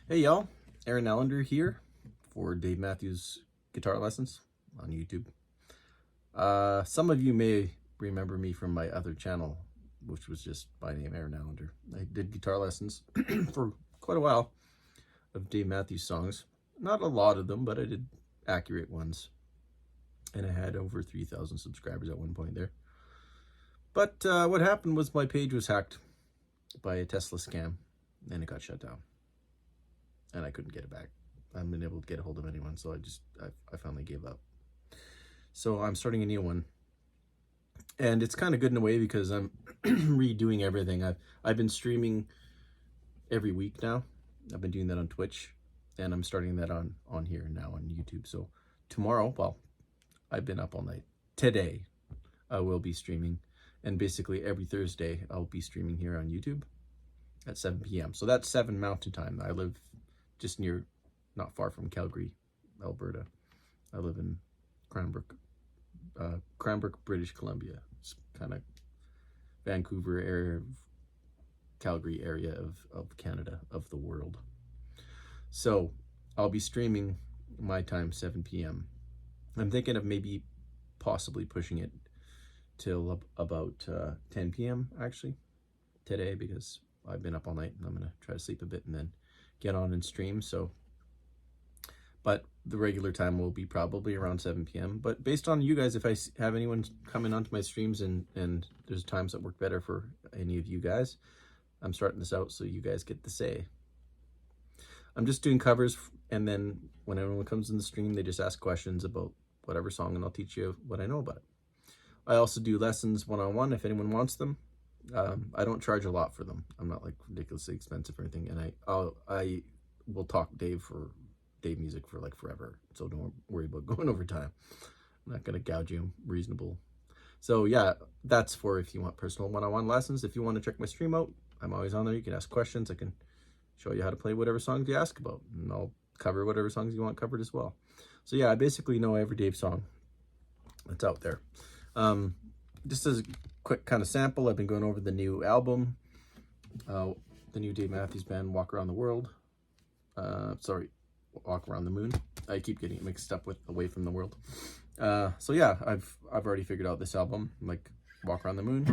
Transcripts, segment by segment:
Hey y'all, Aaron Allender here for Dave Matthews Guitar Lessons on YouTube. Some of you may remember me from my other channel, which was just my name, Aaron Allender. I did guitar lessons for quite a while of Dave Matthews songs. Not a lot of them, but I did accurate ones. And I had over 3,000 subscribers at one point there. But what happened was my page was hacked by a Tesla scam and it got shut down. And I couldn't get it back. I haven't been able to get a hold of anyone, so I finally gave up. So I'm starting a new one. And it's kind of good in a way because I'm redoing everything. I've been streaming every week now. I've been doing that on Twitch, and I'm starting that on here now on YouTube. So tomorrow, well, I've been up all night. Today, I will be streaming, and basically every Thursday, I'll be streaming here on YouTube at 7 p.m. So that's 7 Mountain Time. I live just not far from Calgary, Alberta. I live in Cranbrook, British Columbia. It's kind of Vancouver area, Calgary area of Canada, of the world. So I'll be streaming my time, 7 p.m. I'm thinking of maybe possibly pushing it till about 10 p.m. actually today, because I've been up all night and I'm gonna try to sleep a bit and then get on and stream. So, but the regular time will be probably around 7 p.m. But based on you guys, if I have anyone coming onto my streams and there's times that work better for any of you guys, I'm starting this out so you guys get to say. I'm just doing covers, and then when everyone comes in the stream, they just ask questions about whatever song, and I'll teach you what I know about it. I also do lessons one-on-one if anyone wants them. I don't charge a lot for them. I'm not like ridiculously expensive or anything, and I will talk Dave music for like forever, so don't worry about going over time. I'm not gonna gouge you. Reasonable. So yeah, that's for if you want personal one-on-one lessons. If you want to check my stream out, I'm always on there. You can ask questions. I can show you how to play whatever songs you ask about, and I'll cover whatever songs you want covered as well. So yeah, I basically know every Dave song that's out there. Just as a quick kind of sample, I've been going over the new album, the new Dave Matthews Band, Walk Around the World. Walk Around the Moon. I keep getting it mixed up with Away from the World. So yeah, I've already figured out this album, like Walk Around the Moon.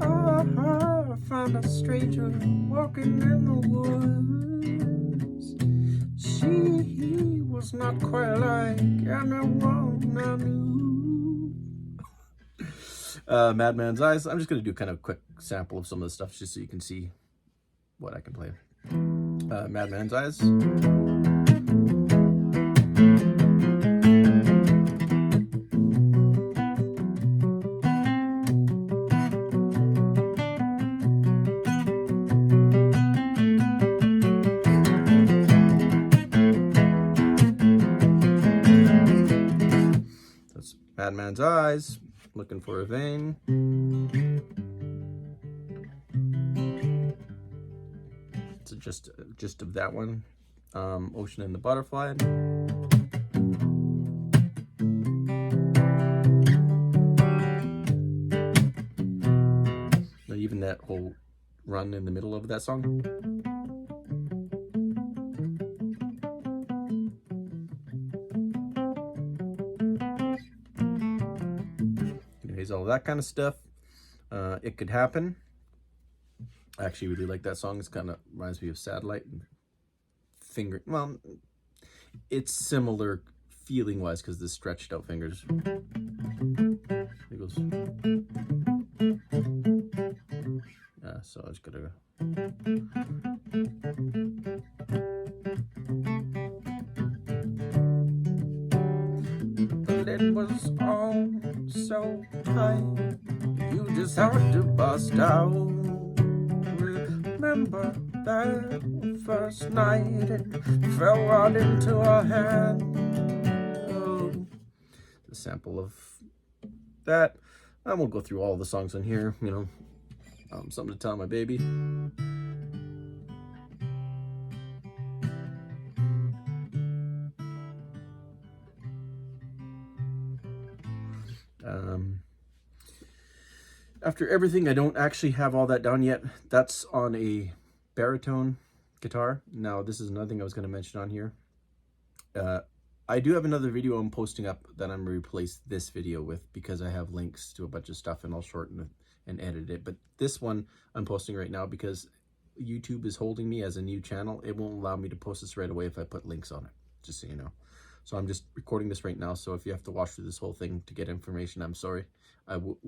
I found a stranger walking in the woods. She was not quite like anyone I knew. Madman's Eyes. I'm just going to do kind of a quick sample of some of the stuff just so you can see what I can play. Madman's Eyes. That's Madman's Eyes. Looking for a vein. So just of that one. Ocean and the Butterfly. Now, even that whole run in the middle of that song. All that kind of stuff. It Could Happen. I actually really like that song. It's kind of reminds me of Satellite and Finger. Well, it's similar feeling wise because the stretched out fingers. It goes. So I just gotta. It was all so tight, you just had to bust out. Remember that first night, it fell right into our hand. Oh, the sample of that. I won't go through all the songs on here, you know. Something to Tell My Baby. After everything, I don't actually have all that down yet. That's on a baritone guitar. Now, this is another thing I was going to mention on here. I do have another video I'm posting up that I'm going to replace this video with, because I have links to a bunch of stuff and I'll shorten it and edit it. But this one I'm posting right now because YouTube is holding me as a new channel. It won't allow me to post this right away if I put links on it, just so you know. So I'm just recording this right now. So if you have to watch through this whole thing to get information, I'm sorry. I will,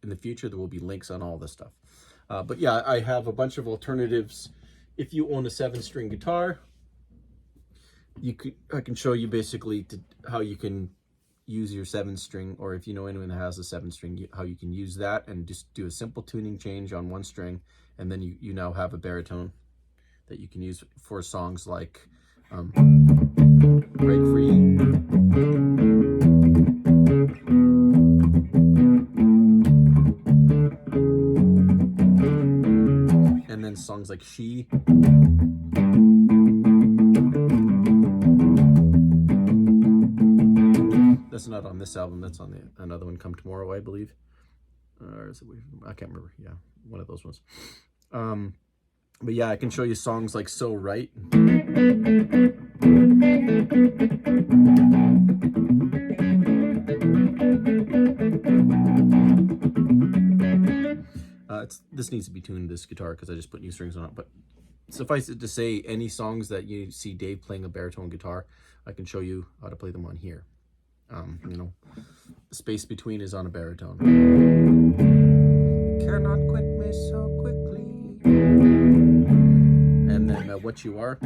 in the future, there will be links on all this stuff. But yeah, I have a bunch of alternatives. If you own a 7-string guitar, I can show you basically how you can use your 7-string, or if you know anyone that has a 7-string, how you can use that and just do a simple tuning change on one string, and then you now have a baritone that you can use for songs like Break Free, and then songs like She. That's not on this album. That's on another one, Come Tomorrow, I believe. Or is it? I can't remember. Yeah, one of those ones. But yeah, I can show you songs like So Right. This needs to be tuned, this guitar, because I just put new strings on it. But suffice it to say, any songs that you see Dave playing a baritone guitar, I can show you how to play them on here. You know, the space between is on a baritone. You cannot quit me so quickly. And then What You Are.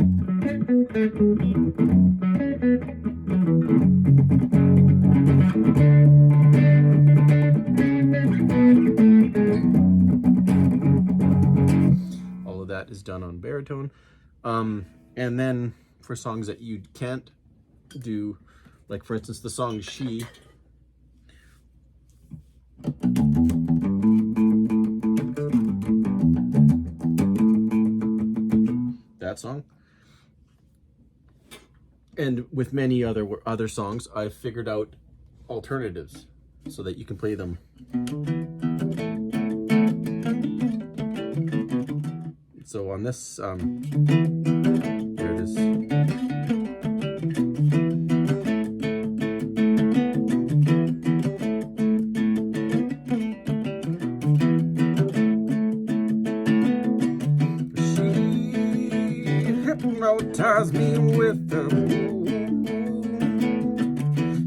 All of that is done on baritone. And then for songs that you can't do, like for instance, the song She. That song. And with many other songs, I've figured out alternatives so that you can play them. So on this, there it is. Hypnotize me with the moon.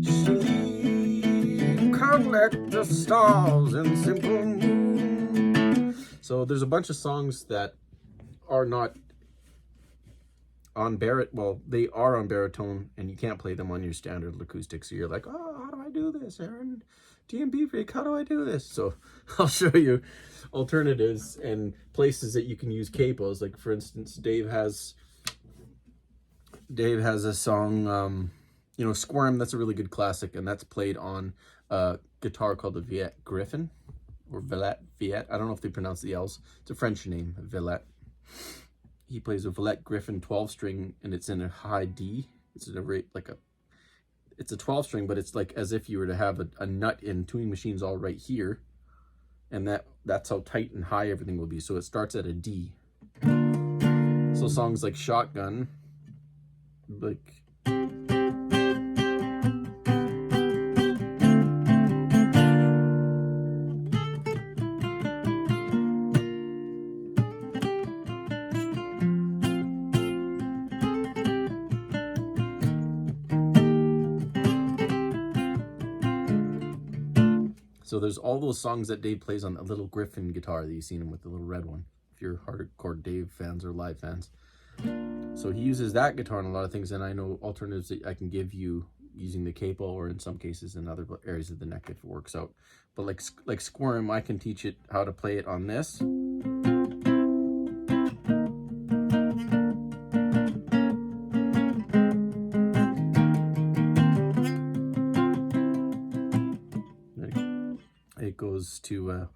She collect the stars in simple moon. So there's a bunch of songs that are not on they are on baritone, and you can't play them on your standard acoustic. So you're like, oh, how do I do this, Aaron? DMB freak, how do I do this? So I'll show you alternatives and places that you can use capos. Like for instance, Dave has a song, you know, Squirm. That's a really good classic, and that's played on a guitar called the Viet Griffin, or Viet. I don't know if they pronounce the L's. It's a French name, Viet. He plays a Viet Griffin 12-string, and it's in a high D. It's in a rate like it's a 12-string, but it's like as if you were to have a nut in tuning machines all right here, and that's how tight and high everything will be. So it starts at a D. So songs like Shotgun, like so there's all those songs that Dave plays on the little Griffin guitar that you've seen him with, the little red one, if you're hardcore Dave fans or live fans. So he uses that guitar on a lot of things, and I know alternatives that I can give you using the capo, or in some cases in other areas of the neck if it works out. But like Squirm, I can teach it how to play it on this. It goes to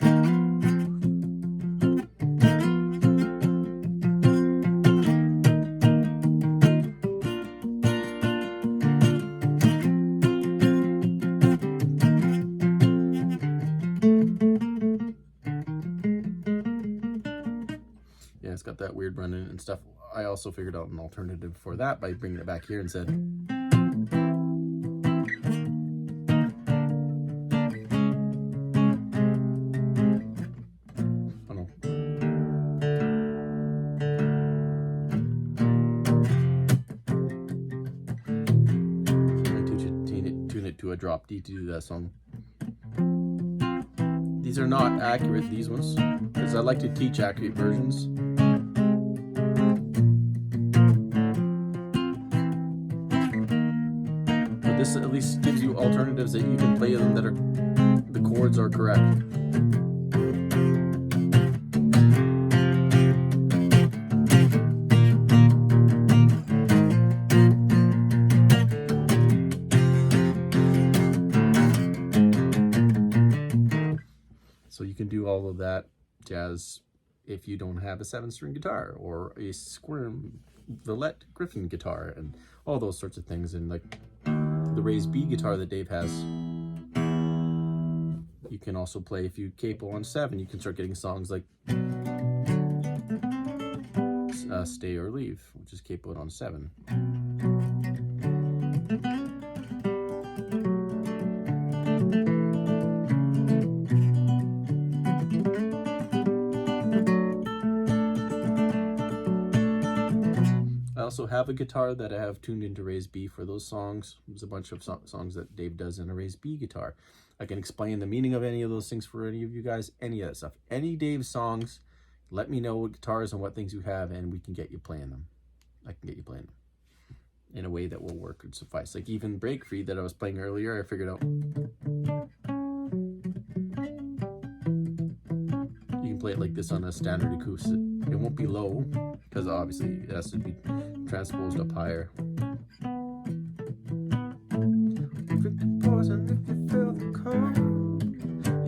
got that weird running and stuff. I also figured out an alternative for that by bringing it back here and said, oh no. Tune it to a drop D to do that song. These are not accurate, these ones, because I like to teach accurate versions. But this at least gives you alternatives that you can play them that are, the chords are correct. So you can do all of that jazz if you don't have a 7-string guitar or a Squirm Villette Griffin guitar and all those sorts of things. And like the raised B guitar that Dave has, you can also play if you capo on 7. You can start getting songs like Stay or Leave, which is capoed on 7. I also have a guitar that I have tuned into raised B for those songs. There's a bunch of songs that Dave does in a raised B guitar. I can explain the meaning of any of those things for any of you guys, any of that stuff. Any Dave songs, let me know what guitars and what things you have, and we can get you playing them. I can get you playing them in a way that will work and suffice. Like even Break Free that I was playing earlier, I figured out you can play it like this on a standard acoustic. It won't be low, because obviously it has to be transposed up higher. Drink the poison if you feel the cold.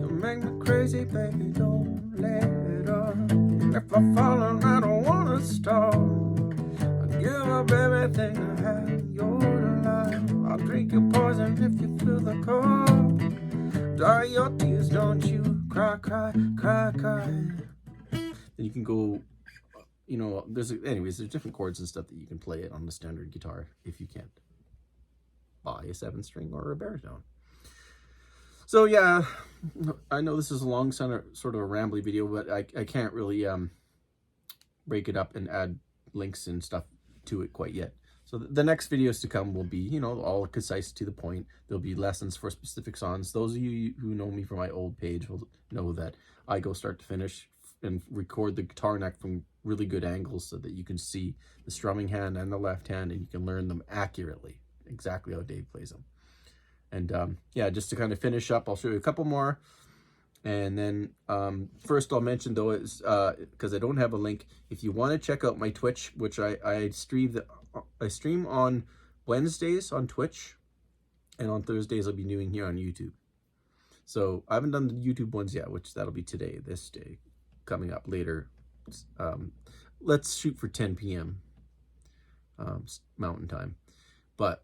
You make me crazy, baby, don't let it on. If I fall and I don't wanna stop, I'll give up everything I have, your life. I'll drink your poison if you feel the cold. Dry your tears, don't you cry, cry, cry, cry. Then you can go, you know, there's different chords and stuff that you can play it on the standard guitar if you can't buy a 7-string or a baritone. So yeah, I know this is a long sort of a rambly video, but I can't really break it up and add links and stuff to it quite yet. So the next videos to come will be, you know, all concise, to the point. There'll be lessons for specific songs. Those of you who know me from my old page will know that I go start to finish and record the guitar neck from really good angles so that you can see the strumming hand and the left hand, and you can learn them accurately, exactly how Dave plays them. And yeah, just to kind of finish up, I'll show you a couple more. And then first I'll mention, though, is because I don't have a link, if you want to check out my Twitch, which I stream on Wednesdays on Twitch, and on Thursdays I'll be doing here on YouTube. So I haven't done the YouTube ones yet, which that'll be today, this day, coming up later. Let's shoot for 10 p.m. Mountain Time. But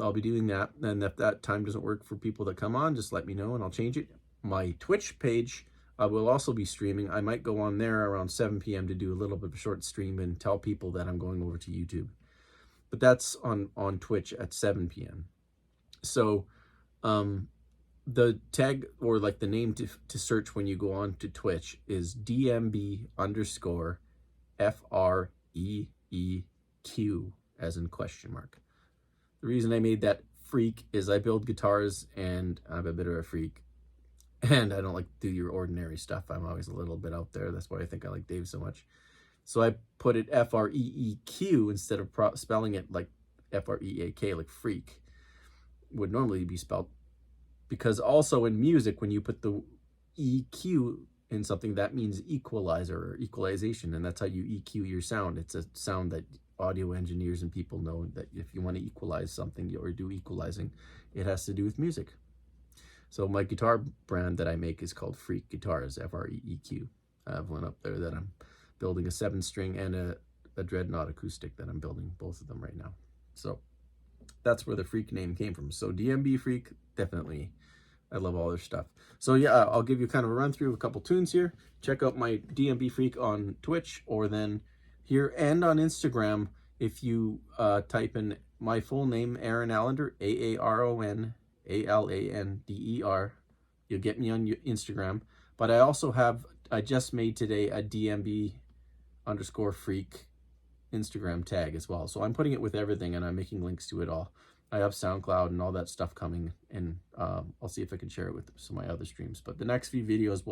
I'll be doing that, and if that time doesn't work for people that come on, just let me know and I'll change it. My Twitch page will also be streaming. I might go on there around 7 p.m. to do a little bit of a short stream and tell people that I'm going over to YouTube. But that's on Twitch at 7 p.m. So the tag, or like the name to search when you go on to Twitch, is DMB_FREEQ, as in question mark. The reason I made that freak is I build guitars and I'm a bit of a freak. And I don't like to do your ordinary stuff. I'm always a little bit out there. That's why I think I like Dave so much. So I put it FREEQ instead of spelling it like FREAK, like freak would normally be spelled. Because also in music, when you put the EQ in something, that means equalizer or equalization. And that's how you EQ your sound. It's a sound that audio engineers and people know that if you want to equalize something or do equalizing, it has to do with music. So my guitar brand that I make is called Freak Guitars, FREEQ. I have one up there that I'm building, a 7-string and a Dreadnought acoustic that I'm building, both of them right now. So that's where the Freak name came from. So DMB Freak, definitely. I love all their stuff. So yeah, I'll give you kind of a run through of a couple tunes here. Check out my DMB Freak on Twitch, or then here and on Instagram. If you type in my full name, Aaron Allender, AARONALANDER, you'll get me on Instagram. But I just made today a DMB_freak Instagram tag as well. So I'm putting it with everything, and I'm making links to it all. I have SoundCloud and all that stuff coming, and I'll see if I can share it with some of my other streams. But the next few videos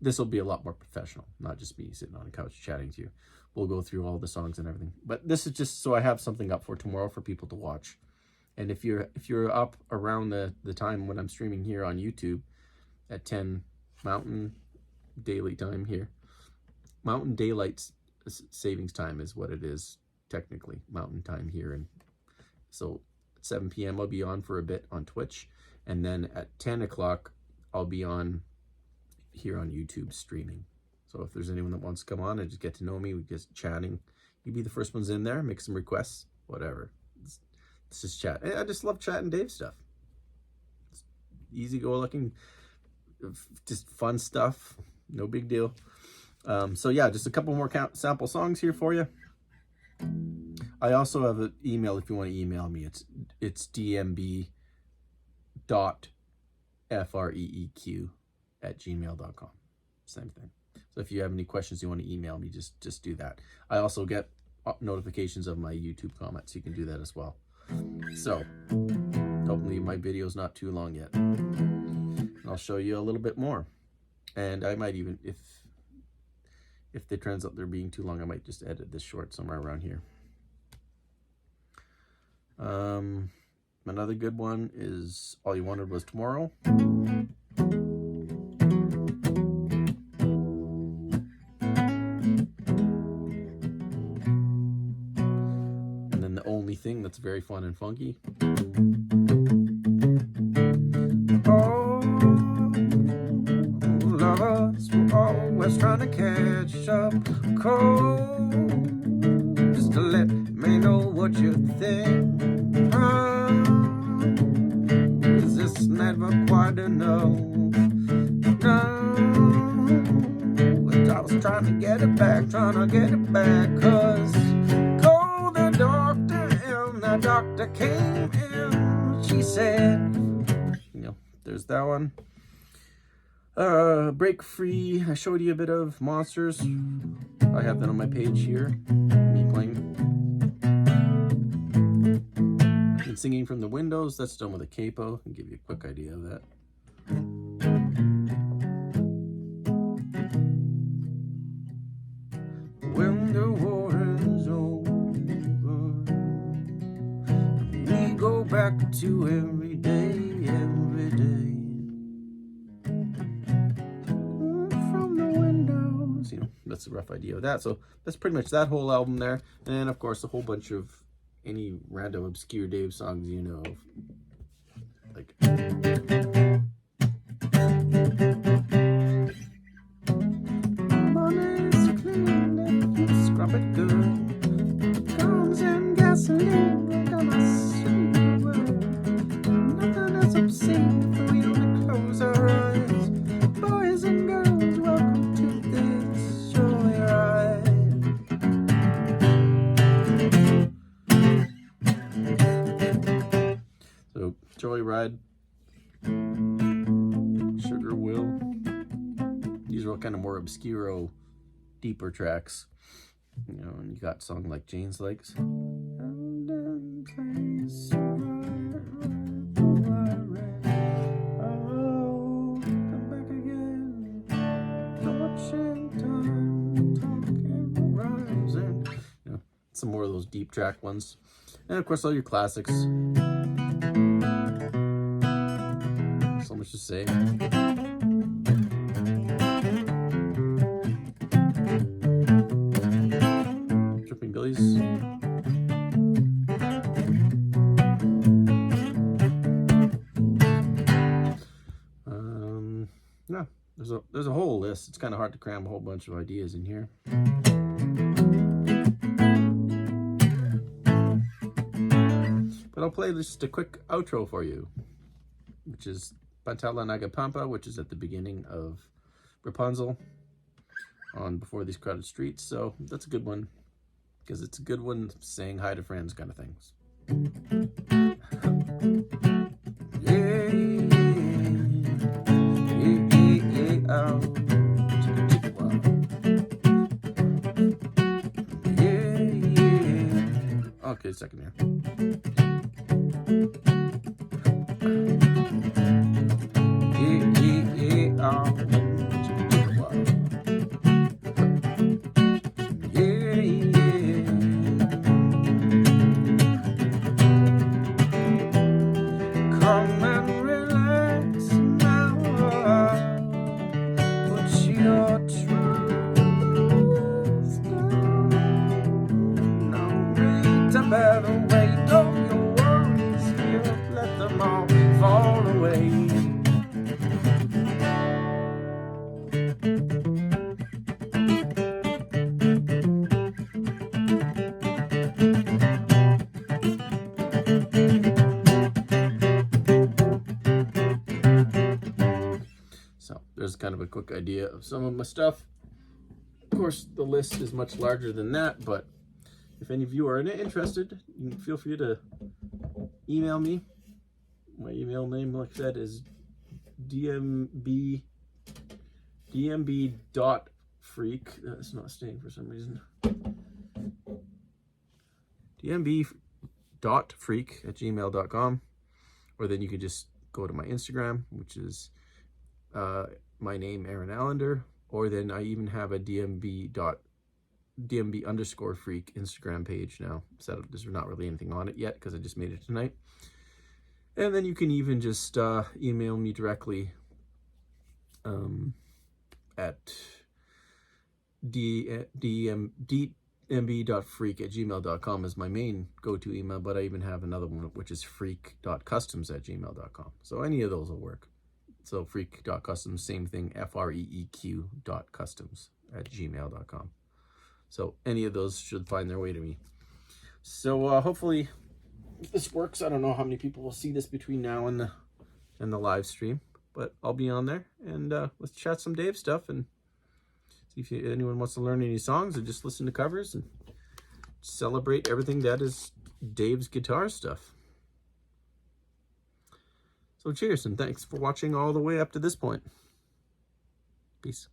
this will be a lot more professional, not just me sitting on a couch chatting to you. We'll go through all the songs and everything. But this is just so I have something up for tomorrow for people to watch. And if you're up around the time when I'm streaming here on YouTube at 10 Mountain Daily Time here, Mountain Daylight Savings Time is what it is technically, Mountain Time here. And so at 7 p.m. I'll be on for a bit on Twitch, and then at 10 o'clock I'll be on here on YouTube streaming. So if there's anyone that wants to come on and just get to know me, we just chatting, you be the first ones in there, make some requests, whatever. It's just chat. I just love chatting Dave stuff. It's easy-go-lucky, just fun stuff, no big deal. So yeah, just a couple more sample songs here for you. I also have an email if you want to email me. It's dmb.freeq@gmail.com. Same thing. So if you have any questions you want to email me, just do that. I also get notifications of my YouTube comments. You can do that as well. So hopefully my video's not too long yet. I'll show you a little bit more. And I might even, if it turns out they're being too long, I might just edit this short somewhere around here. Another good one is All You Wanted Was Tomorrow. And then The Only Thing, that's very fun and funky. Oh, lovers were always trying to catch up cold, just to let me know what you think. Is this never quite enough? No, but I was trying to get it back, cause call the doctor, and the doctor came in. She said, there's that one. Break Free, I showed you a bit of Monsters. I have that on my page here, me playing. And Singing from the Windows, that's done with a capo. I'll give you a quick idea of that. When the war is over, we go back to every day. From the windows, that's a rough idea of that. So that's pretty much that whole album there. And of course, a whole bunch of any random obscure Dave songs you know of. Like money's clean if you scrub it good. Comes in gasoline, we're gonna see the world. Nothing is obscene for we only close our eyes. Boys and girls, welcome to this joyride. So Joyride, Sugar Will. These are all kind of more obscure, deeper tracks. And you got songs like Jane's Legs. Some more of those deep track ones. And of course all your classics. So much to say. Dripping Billies. Yeah, there's a whole list. It's kind of hard to cram a whole bunch of ideas in here. But I'll play just a quick outro for you, which is Pantala Nagapampa, which is at the beginning of Rapunzel. on Before These Crowded Streets, so that's a good one, because it's a good one saying hi to friends kind of things. Yeah, oh. Yeah. Okay, second here. Come and relax now. Put your trust down. No need to better wait. All your worries here, let them all fall away. So there's kind of a quick idea of some of my stuff. Of course, the list is much larger than that, but if any of you are interested, you can feel free to email me. My email name, like I said, is dmb.freak. That's not staying for some reason. dmb.freak@gmail.com, or then you can just go to my Instagram, which is my name, Aaron Allender, or then I even have a dmb_freak Instagram page now set up. There's not really anything on it yet because I just made it tonight. And then you can even just email me directly at dmb.freak@gmail.com is my main go-to email, but I even have another one, which is freak.customs@gmail.com. So any of those will work. So freak.customs, same thing, freeq.customs@gmail.com. So any of those should find their way to me. So hopefully this works. I don't know how many people will see this between now and the live stream, but I'll be on there, and let's chat some Dave stuff and see if anyone wants to learn any songs or just listen to covers and celebrate everything that is Dave's guitar stuff. So cheers, and thanks for watching all the way up to this point. Peace.